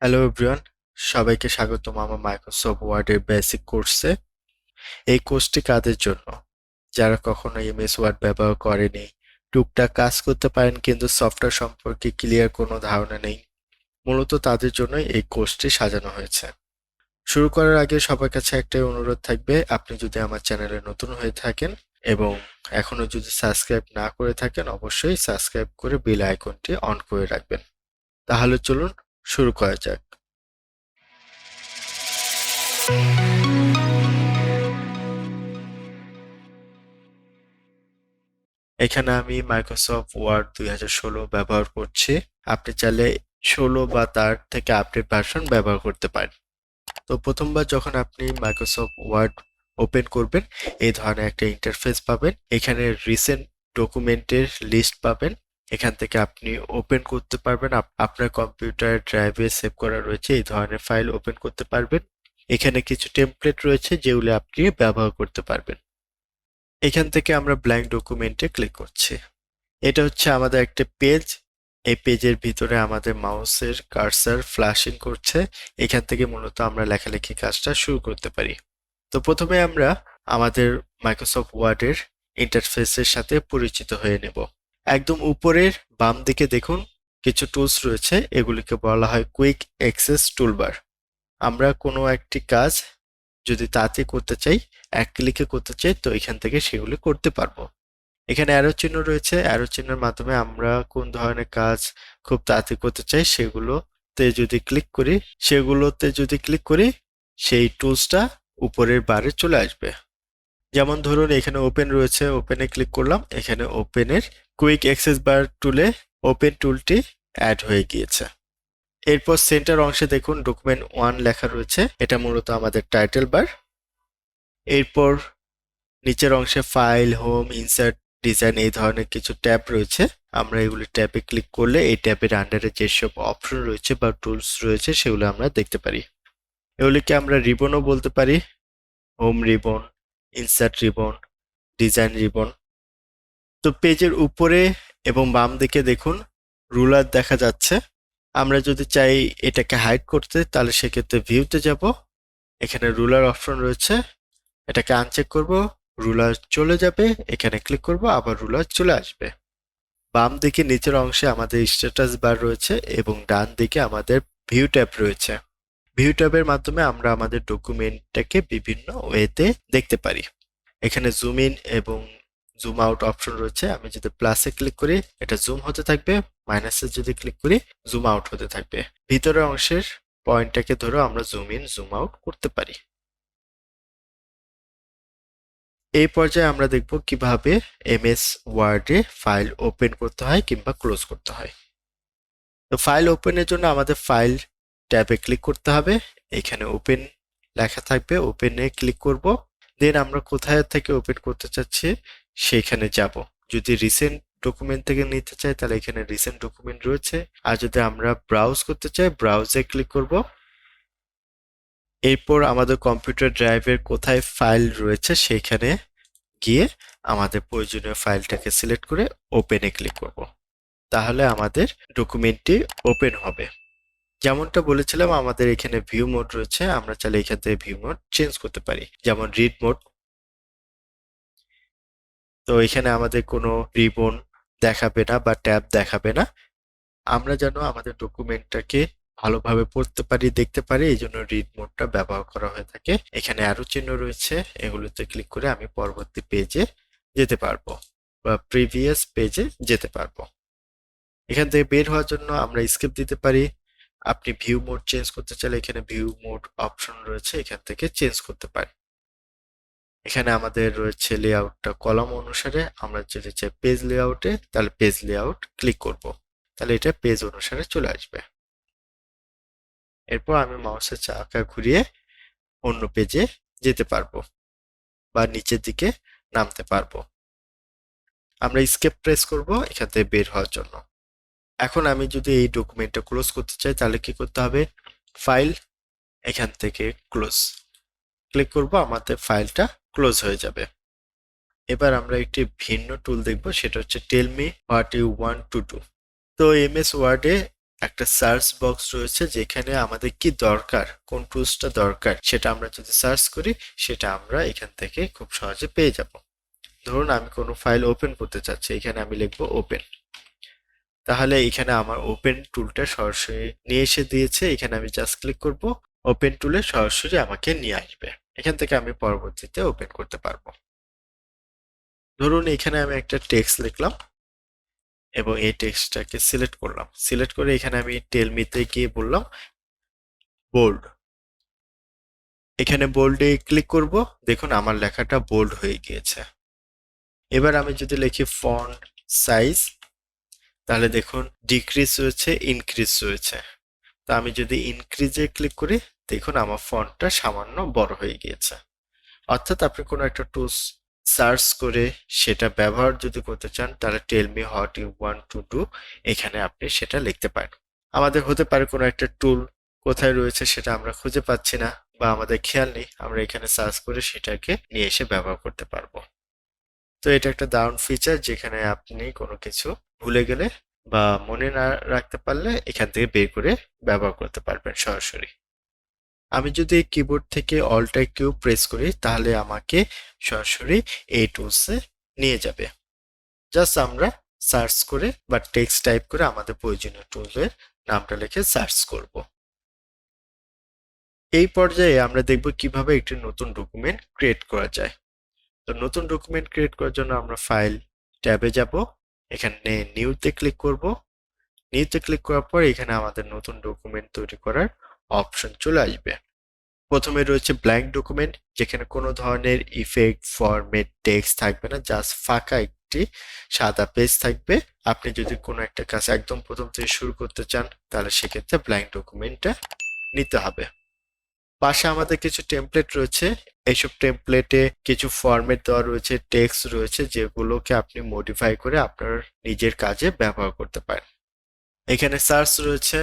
Hello everyone, সবাইকে স্বাগতম আমার মাইক্রোসফট ওয়ার্ডের বেসিক কোর্সে। এই কোর্সটি কাদের জন্য? যারা কখনো এমএস ওয়ার্ড ব্যবহার করেনি, টুকটাক কাজ করতে পারেন কিন্তু সফটওয়্যার সম্পর্কে ক্লিয়ার কোনো ধারণা নেই, মূলত তাদের জন্যই এই কোর্সটি সাজানো হয়েছে। শুরু করার আগে সবার কাছে একটাই অনুরোধ থাকবে, আপনি যদি আমার চ্যানেলে নতুন হয়ে থাকেন এবং এখনো যদি সাবস্ক্রাইব না করে থাকেন, অবশ্যই সাবস্ক্রাইব করে বেল আইকনটি অন করে রাখবেন। তাহলে চলুন শুরু করা যাক। এখানে আমি মাইক্রোসফট ওয়ার্ড 2016 ব্যবহার করছি। আপনি চাইলে 16 বা তার থেকে আপডেট ভার্সন ব্যবহার করতে পারেন। তো প্রথমবার যখন আপনি মাইক্রোসফট ওয়ার্ড ওপেন করবেন, এই ধরনের একটা ইন্টারফেস পাবেন। এখানে রিসেন্ট ডকুমেন্টের লিস্ট পাবেন। এখান থেকে আপনি ওপেন করতে পারবেন। আপনার কম্পিউটার ড্রাইভে সেভ করা রয়েছে এই ধরনের ফাইল ওপেন করতে পারবেন। এখানে কিছু টেমপ্লেট রয়েছে যেগুলো আপনি ব্যবহার করতে পারবেন। এখান থেকে আমরা ব্ল্যাঙ্ক ডকুমেন্টে ক্লিক করছি। এটা হচ্ছে আমাদের একটা পেজ। এই পেজের ভিতরে আমাদের মাউসের কার্সার ফ্ল্যাশিং করছে। এখান থেকে মূলত আমরা লেখালেখি কাজটা শুরু করতে পারি। তো প্রথমে আমরা আমাদের মাইক্রোসফট ওয়ার্ডের ইন্টারফেসের সাথে পরিচিত হয়ে নেব। একদম উপরের বাম দিকে দেখুন কিছু টুলস রয়েছে, এগুলিকে বলা হয় কুইক অ্যাক্সেস টুলবার। আমরা কোনো একটি কাজ যদি তাড়াতাড়ি করতে চাই, এক ক্লিকে করতে চাই, তো এখান থেকে সেগুলি করতে পারবো। এখানে অ্যারো চিহ্ন রয়েছে, অ্যারো চিহ্নের মাধ্যমে আমরা কোন ধরনের কাজ খুব তাড়াতাড়ি করতে চাই সেগুলোতে যদি ক্লিক করি সেই টুলসটা উপরের বারে চলে আসবে। যেমন ধরুন এখানে ওপেন রয়েছে, ওপেনে ক্লিক করলাম, এখানে ওপেনের কুইক অ্যাক্সেস বার টুলে ওপেন টুলটি অ্যাড হয়ে গিয়েছে। এরপর সেন্টার অংশে দেখুন ডকুমেন্ট 1 লেখা রয়েছে, এটা মূলত আমাদের টাইটেল বার। এরপর নিচের অংশে ফাইল, হোম, ইনসার্ট, ডিজাইন এই ধরনের কিছু ট্যাব রয়েছে। আমরা এগুলি ট্যাবে ক্লিক করলে এই ট্যাবের আন্ডারে যেসব অপশন রয়েছে বা টুলস রয়েছে সেগুলো আমরা দেখতে পারি। এগুলিকে আমরা রিবনও বলতে পারি, home ribbon, insert ribbon, design ribbon. তো পেজের উপরে এবং বাম দিকে দেখুন রুলার দেখা যাচ্ছে। আমরা যদি চাই এটাকে হাইড করতে, তাহলে সেক্ষেত্রে ভিউতে যাব, এখানে রুলার অপশন রয়েছে, এটাকে আনচেক করব, রুলার চলে যাবে, এখানে ক্লিক করব, আবার রুলার চলে আসবে। বাম দিকে নিচের অংশে আমাদের স্ট্যাটাস বার রয়েছে এবং ডান দিকে আমাদের ভিউ ট্যাব রয়েছে। ভিউ ট্যাবের মাধ্যমে আমরা আমাদের ডকুমেন্টটাকে বিভিন্ন ওয়েতে দেখতে পারি। এখানে জুম ইন এবং জুম আউট অপশন রয়েছে। আমি যদি প্লাসে ক্লিক করি এটা জুম হতে থাকবে, মাইনাসে যদি ক্লিক করি জুম আউট হতে থাকবে। ভিতরের অংশের পয়েন্টটাকে ধরে আমরা জুম ইন জুম আউট করতে পারি। এই পর্যায়ে আমরা দেখব কিভাবে এমএস ওয়ার্ডে ফাইল ওপেন করতে হয় কিংবা ক্লোজ করতে হয়। তো ফাইল ওপেনের জন্য আমাদের ফাইল ট্যাবে ক্লিক করতে হবে। এখানে ওপেন লেখা থাকবে, ওপেনে ক্লিক করব। দেন আমরা কোথায় থেকে ওপেন করতে চাচ্ছি সেইখানে যাব। যদি রিসেন্ট ডকুমেন্ট থেকে নিতে চাই তাহলে এখানে রিসেন্ট ডকুমেন্ট রয়েছে, আর যদি আমরা ব্রাউজ করতে চাই ব্রাউজে ক্লিক করব। এরপর আমাদের কম্পিউটার ড্রাইভের কোথায় ফাইল রয়েছে সেইখানে গিয়ে আমাদের প্রয়োজনীয় ফাইলটাকে সিলেক্ট করে ওপেনে ক্লিক করব। তাহলে আমাদের ডকুমেন্টটি ওপেন হবে। যেমনটা বলেছিলাম আমাদের এখানে ভিউ মোড রয়েছে, আমরা চাইলে এখান থেকে ভিউ মোড চেঞ্জ করতে পারি, যেমন রিড মোড। তো এখানে আমাদের কোনো রিবন দেখাবে না বা ট্যাব দেখাবে না। আমরা যেন আমাদের ডকুমেন্টটাকে ভালোভাবে পড়তে পারি, দেখতে পারি, এই জন্য রিড মোডটা ব্যবহার করা হয়ে থাকে। এখানে আরো চিহ্ন রয়েছে, এগুলোতে ক্লিক করে আমি পরবর্তী পেজে যেতে পারবো বা প্রিভিয়াস পেজে যেতে পারবো। এখান থেকে বের হওয়ার জন্য আমরা স্কিপ দিতে পারি। আপনি ভিউ মোড চেঞ্জ করতে চাইলে এখানে ভিউ মোড অপশন রয়েছে, এখান থেকে চেঞ্জ করতে পারি। এখানে আমাদের রয়েছে লেআউটটা কলাম অনুসারে, আমরা যদি চাই পেজ লেআউটে তাহলে পেজ লেআউট ক্লিক করব, তাহলে এটা পেজ অনুসারে চলে আসবে। এরপর আমি মাউসের চাকা ঘুরিয়ে অন্য পেজে যেতে পারবো বা নিচের দিকে নামতে পারবো। আমরা স্কেপ প্রেস করব এখান থেকে বের হওয়ার জন্য। এখন আমি যদি এই ডকুমেন্টটা ক্লোজ করতে চাই তাহলে কি করতে হবে, ফাইল, এখান থেকে ক্লোজ ক্লিক করব, আমাদের ফাইলটা ক্লোজ হয়ে যাবে। এবার আমরা একটি ভিন্ন টুল দেখব, সেটা হচ্ছে tell me what you want to do. তো এমএস ওয়ার্ডে একটা সার্চ বক্স রয়েছে যেখানে আমাদের কি দরকার, কোন টুলসটা দরকার সেটা আমরা যদি সার্চ করি সেটা আমরা এখান থেকে খুব সহজে পেয়ে যাব। ধরুন আমি কোনো ফাইল ওপেন করতে চাচ্ছি, এখানে আমি লিখবো ওপেন। তাহলে এখানে আমার ওপেন টুলটা সরাসরি নিয়ে এসে দিয়েছে। এখানে আমি জাস্ট ক্লিক করব, ওপেন টুলে সরাসরি আমাকে নিয়ে আসবে। এখান থেকে আমি পরবর্তীতে ওপেন করতে পারবো। ধরুন এখানে আমি একটা টেক্সট লিখলাম এবং এই টেক্সটটাকে সিলেক্ট করলাম। সিলেক্ট করে এখানে আমি টেল মিতে গিয়ে বললাম বোল্ড। এখানে বোল্ডে ক্লিক করব, দেখুন আমার লেখাটা বোল্ড হয়ে গিয়েছে। এবার আমি যদি লিখি ফন্ট সাইজ, তাহলে দেখুন ডিক্রিজ রয়েছে, ইনক্রিজ রয়েছে। তো আমি যদি ইনক্রিজে ক্লিক করি, দেখুন আমার ফন্টটা সামান্য বড় হয়ে গিয়েছে। অর্থাৎ আপনি কোনো একটা টুলস সার্চ করে সেটা ব্যবহার যদি করতে চান, তাহলে tell me what you want to do, এখানে আপনি সেটা লিখতে পারেন। আমাদের হতে পারে কোনো একটা টুল কোথায় রয়েছে সেটা আমরা খুঁজে পাচ্ছি না বা আমাদের খেয়াল নেই, আমরা এখানে সার্চ করে সেটাকে নিয়ে এসে ব্যবহার করতে পারবো। তো এটা একটা দারুণ ফিচার, যেখানে আপনি কোনো কিছু ভুলে গেলে বা মনে না রাখতে পারলে এখান থেকে বের করে ব্যবহার করতে পারবেন সরাসরি। আমি যদি কিবোর্ড থেকে অল্টার কিউ প্রেস করি তাহলে আমাকে সরাসরি এই টুলসে নিয়ে যাবে। জাস্ট আমরা সার্চ করে বা টেক্সট টাইপ করে আমাদের প্রয়োজনীয় টুলের নামটা লিখে সার্চ করব। এই পর্যায়ে আমরা দেখব কিভাবে একটি নতুন ডকুমেন্ট ক্রিয়েট করা যায়। তো নতুন ডকুমেন্ট ক্রিয়েট করার জন্য আমরা ফাইল ট্যাবে যাব, এখানে নিউতে ক্লিক করব। নিউতে ক্লিক করার পর এখানে আমাদের নতুন ডকুমেন্ট তৈরি করার অপশন চলে আসবে। প্রথমে রয়েছে ব্ল্যাঙ্ক ডকুমেন্ট, যেখানে কোনো ধরনের ইফেক্ট, ফরম্যাট, টেক্সট থাকবে না, জাস্ট ফাঁকা একটি সাদা পেজ থাকবে। আপনি যদি কোনো একটা কাজ একদম প্রথম থেকে শুরু করতে চান তাহলে সেক্ষেত্রে ব্ল্যাঙ্ক ডকুমেন্টটা নিতে হবে। পাশে আমাদের কিছু টেমপ্লেট রয়েছে, এইসব টেমপ্লেটে কিছু ফরম্যাট দেওয়া রয়েছে, টেক্সট রয়েছে, যেগুলোকে আপনি মডিফাই করে আপনার নিজের কাজে ব্যবহার করতে পারেন। এখানে সার্চ রয়েছে,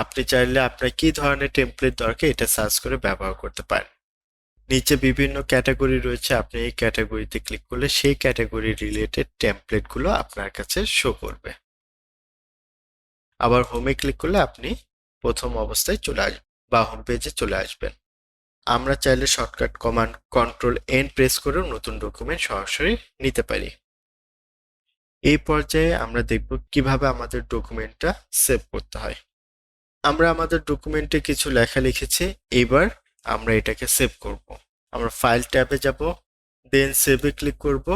আপনি চাইলে আপনার কি ধরনের টেমপ্লেট দরকার এটা সার্চ করে ব্যবহার করতে পারেন। নিচে বিভিন্ন ক্যাটাগরি রয়েছে, আপনি এই ক্যাটাগরিতে ক্লিক করলে সেই ক্যাটাগরি রিলেটেড টেমপ্লেটগুলো আপনার কাছে শো করবে। আবার হোমে ক্লিক করলে আপনি প্রথম অবস্থায় চলে আসবেন বা হোম পেজে চলে আসবেন। আমরা চাইলে shortcut command control N press করেও নতুন ডকুমেন্ট সরাসরি নিতে পারি। এই পর্যায়ে আমরা দেখব কিভাবে আমাদের ডকুমেন্টটা সেভ করতে হয়। আমরা আমাদের ডকুমেন্টে কিছু লেখা লিখেছি, এবার আমরা এটাকে সেভ করব। আমরা ফাইল ট্যাবে যাব, দেন সেভে ক্লিক করব।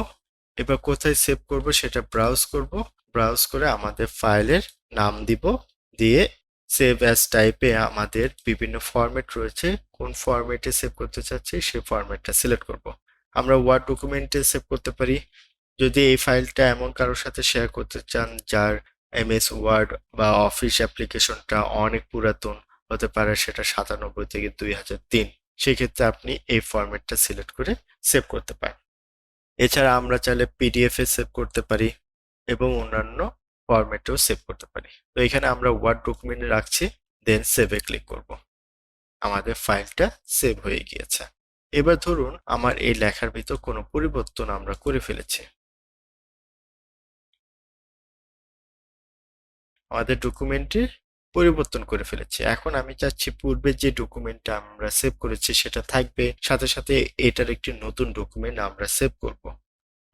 এবার কোথায় সেভ করব সেটা ব্রাউজ করব। ব্রাউজ করে আমাদের ফাইলের নাম দিব, দিয়ে সেভ অ্যাজ টাইপে আমাদের বিভিন্ন ফরম্যাট রয়েছে, কোন ফরম্যাটে সেভ করতে চাচ্ছি সেই ফরম্যাটটা সিলেক্ট করব। আমরা ওয়ার্ড ডকুমেন্টে সেভ করতে পারি। যদি এই ফাইলটা এমন কারোর সাথে শেয়ার করতে চান যার এমএস ওয়ার্ড বা অফিস অ্যাপ্লিকেশনটা অনেক পুরাতন হতে পারে, সেটা 97 থেকে 2003, সেক্ষেত্রে আপনি এই ফরম্যাটটা সিলেক্ট করে সেভ করতে পারেন। এছাড়া আমরা চাইলে পিডিএফ এ সেভ করতে পারি এবং অন্যান্য ফরম্যাটেও সেভ করতে পারি। তো এখানে আমরা ওয়ার্ড ডকুমেন্টে রাখছি, দেন সেভে ক্লিক করব। আমাদের ফাইলটা সেভ হয়ে গিয়েছে। এবার ধরুন আমার এই লেখার ভিতর কোনো পরিবর্তন আমরা করে ফেলেছি। আমাদের ডকুমেন্টে পরিবর্তন করে ফেলেছি। এখন আমি চাচ্ছি পূর্বে যে ডকুমেন্টটা আমরা সেভ করেছি সেটা থাকবে, সাথে সাথে এটার একটি নতুন ডকুমেন্ট আমরা সেভ করব।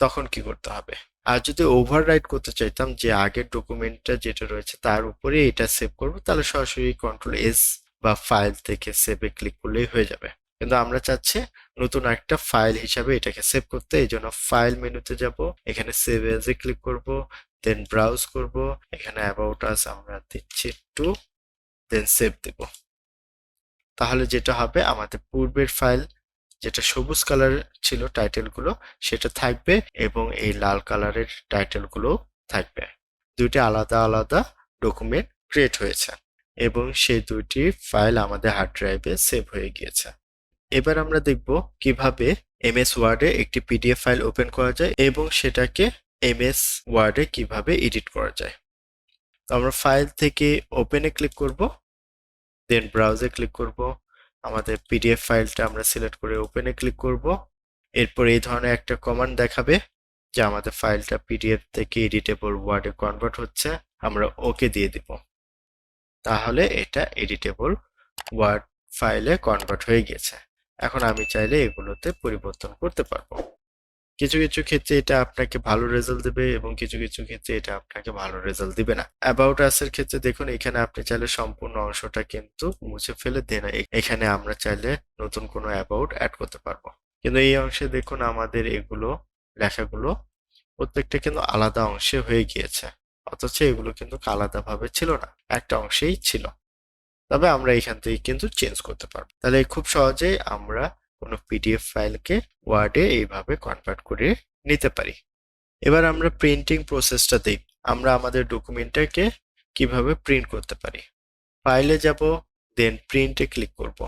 তখন কি করতে হবে? আর যদি ওভাররাইট করতে চাইতাম যে আগের ডকুমেন্টটা যেটা রয়েছে তার উপরে এটা সেভ করব, তাহলে সরাসরি কন্ট্রোল এস বা ফাইল থেকে সেভে ক্লিক করলেই হয়ে যাবে। কিন্তু আমরা চাচ্ছি নতুন একটা ফাইল হিসাবে এটাকে সেভ করতে, এই জন্য ফাইল মেনুতে যাব, এখানে সেভ এজ এ ক্লিক করব, দেন ব্রাউজ করব, এখানে অ্যাবাউট আস আমরা দিচ্ছি টু, দেন সেভ দেব। তাহলে যেটা হবে আমাদের পূর্বের ফাইল যেটা সবুজ কালার ছিল টাইটেলগুলো সেটা থাকবে এবং এই লাল কালারের টাইটেলগুলো থাকবে। দুইটি আলাদা আলাদা ডকুমেন্ট ক্রিয়েট হয়েছে এবং সেই দুইটি ফাইল আমাদের হার্ড ড্রাইভে সেভ হয়ে গিয়েছে। এবার আমরা দেখব কিভাবে এমএস ওয়ার্ডে একটি পিডিএফ ফাইল ওপেন করা যায় এবং সেটাকে এমএস ওয়ার্ডে কিভাবে এডিট করা যায়। তো আমরা ফাইল থেকে ওপেনে ক্লিক করব, দেন ব্রাউজে ক্লিক করব, আমাদের পিডিএফ ফাইলটা আমরা সিলেক্ট করে ওপেনে ক্লিক করব। এরপর এই ধরনের একটা কমান্ড দেখাবে যে আমাদের ফাইলটা পিডিএফ থেকে এডিটেবল ওয়ার্ডে কনভার্ট হচ্ছে, আমরা ওকে দিয়ে দিব। তাহলে এটা এডিটেবল ওয়ার্ড ফাইলে কনভার্ট হয়ে গেছে। এখন আমি চাইলে এগুলোতে পরিবর্তন করতে পারবো। কিছু কিছু ক্ষেত্রে এটা আপনাকে ভালো রেজাল্ট দেবে এবং কিছু কিছু ক্ষেত্রে এটা আপনাকে ভালো রেজাল্ট দিবে না। অ্যাবাউট আস এর ক্ষেত্রে দেখুন, এখানে আপনি চাইলে সম্পূর্ণ অংশটা কিন্তু মুছে ফেলে দেন এখানে আমরা চাইলে নতুন কোনো অ্যাবাউট অ্যাড করতে পারবো। কিন্তু এই অংশে দেখুন আমাদের এগুলো লেখাগুলো প্রত্যেকটা কিন্তু আলাদা অংশে হয়ে গিয়েছে, অথচ এগুলো কিন্তু আলাদাভাবে ছিল না, একটা অংশেই ছিল। তবে আমরা এখান থেকে কিন্তু চেঞ্জ করতে পারবো। তাহলে খুব সহজেই আমরা কোনো পিডিএফ ফাইলকে ওয়ার্ডে এইভাবে কনভার্ট করে নিতে পারি। এবার আমরা প্রিন্টিং প্রসেসটা দেখি, আমরা আমাদের ডকুমেন্টটাকে কিভাবে প্রিন্ট করতে পারি। ফাইলে যাব, দেন প্রিন্টে ক্লিক করব।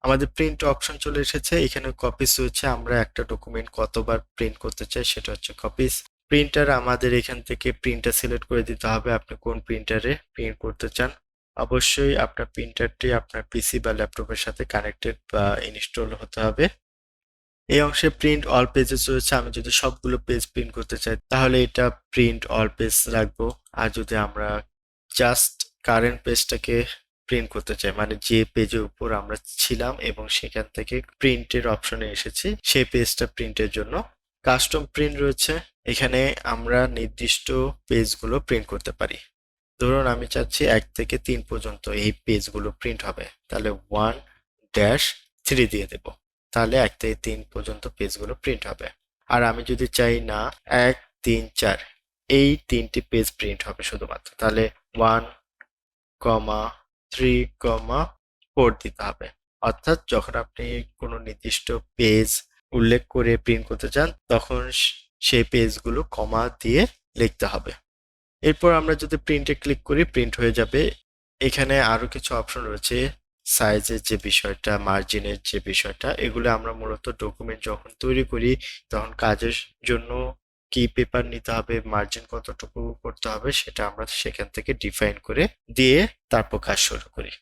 আমাদের প্রিন্ট অপশন চলে এসেছে, এখানে কপিস হচ্ছে, আমরা একটা ডকুমেন্ট কতবার প্রিন্ট করতে চাই সেটা হচ্ছে কপিস। প্রিন্টার আমাদের এখান থেকে প্রিন্টার সিলেক্ট করে দিতে হবে, আপনি কোন প্রিন্টারে প্রিন্ট করতে চান। অবশ্যই আপনার প্রিন্টারটি আপনার পিসি বা ল্যাপটপের সাথে কানেক্টেড বা ইনস্টল হতে হবে। এই অংশে প্রিন্ট অল পেজেস রয়েছে, আমি যদি সবগুলো পেজ প্রিন্ট করতে চাই তাহলে এটা প্রিন্ট অল পেজ রাখবো। আর যদি আমরা জাস্ট কারেন্ট পেজটাকে প্রিন্ট করতে চাই, মানে যে পেজের উপর আমরা ছিলাম এবং সেখান থেকে প্রিন্টের অপশনে এসেছি, সেই পেজটা প্রিন্টের জন্য কাস্টম প্রিন্ট রয়েছে। এখানে আমরা নির্দিষ্ট পেজগুলো প্রিন্ট করতে পারি। ধরুন আমি চাচ্ছি 1 থেকে 3 পর্যন্ত এই পেজগুলো প্রিন্ট হবে, তাহলে 1-3 দিয়ে দেব, তাহলে 1 থেকে 3 পর্যন্ত পেজগুলো প্রিন্ট হবে। আর আমি যদি চাই না 1, 3, 4 এই 3টি পেজ প্রিন্ট হবে শুধুমাত্র, তাহলে 1,3,4 দিতে হবে। অর্থাৎ যখন আপনি কোনো নির্দিষ্ট পেজ উল্লেখ করে প্রিন্ট করতে চান তখন সেই পেজগুলো কমা দিয়ে লিখতে হবে। এরপর আমরা যদি প্রিন্টে ক্লিক করি প্রিন্ট হয়ে যাবে। এখানে আরো কিছু অপশন রয়েছে, সাইজের যে বিষয়টা, মার্জিনের যে বিষয়টা, এগুলো আমরা মূলত ডকুমেন্ট যখন তৈরি করি তখন কাজের জন্য কি পেপার নিতে হবে, মার্জিন কতটুকু করতে হবে সেটা আমরা সেখান থেকে ডিফাইন করে দিয়ে তারপর কাজ শুরু করি।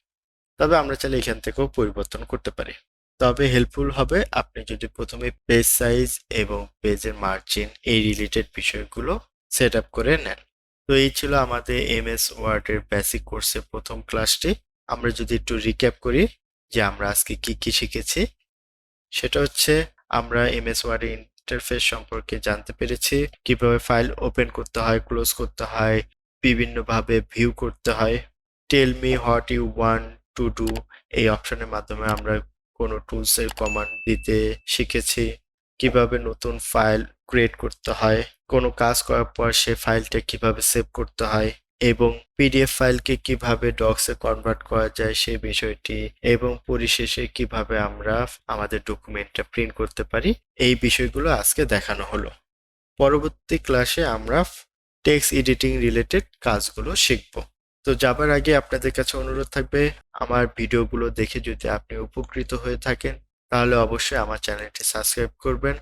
তবে আমরা চাইলে এখান থেকেও পরিবর্তন করতে পারি। তবে হেল্পফুল হবে আপনি যদি প্রথমে পেজ সাইজ এবং পেজের মার্জিন এই রিলেটেড বিষয়গুলো সেট আপ করে নেন। তো এই ছিল আমাদের এমএস ওয়ার্ডের বেসিক কোর্সের প্রথম ক্লাসটি। আমরা যদি একটু রিক্যাপ করি যে আমরা আজকে কি কি শিখেছি, সেটা হচ্ছে আমরা এমএস ওয়ার্ডের ইন্টারফেস সম্পর্কে জানতে পেরেছি, কিভাবে ফাইল ওপেন করতে হয়, ক্লোজ করতে হয়, বিভিন্নভাবে ভিউ করতে হয়। Tell me what you want to do এই অপশনের মাধ্যমে আমরা কোনো টুলসের কমান্ড দিতে শিখেছি, কিভাবে নতুন ফাইল ক্রিয়েট করতে হয়, কোনো কাজ করার পর সে ফাইলটা কিভাবে সেভ করতে হয়, এবং পিডিএফ ফাইলকে কিভাবে ডক্সে কনভার্ট করা যায় সেই বিষয়টি, এবং পরিশেষে কিভাবে আমরা আমাদের ডকুমেন্টটা প্রিন্ট করতে পারি, এই বিষয়গুলো আজকে দেখানো হলো। পরবর্তী ক্লাসে আমরা টেক্সট এডিটিং রিলেটেড কাজগুলো শিখব। তো যাবার আগে আপনাদের কাছে অনুরোধ থাকবে, আমার ভিডিওগুলো দেখে যদি আপনি উপকৃত হয়ে থাকেন তাহলে অবশ্যই আমার চ্যানেলটি সাবস্ক্রাইব করবেন,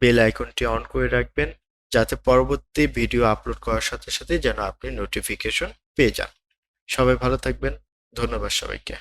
বেল আইকনটি অন করে রাখবেন, যাতে পরবর্তী ভিডিও আপলোড করার সাথে সাথে যেন আপনি নোটিফিকেশন পেয়ে যান। সবাই ভালো থাকবেন, ধন্যবাদ সবাইকে।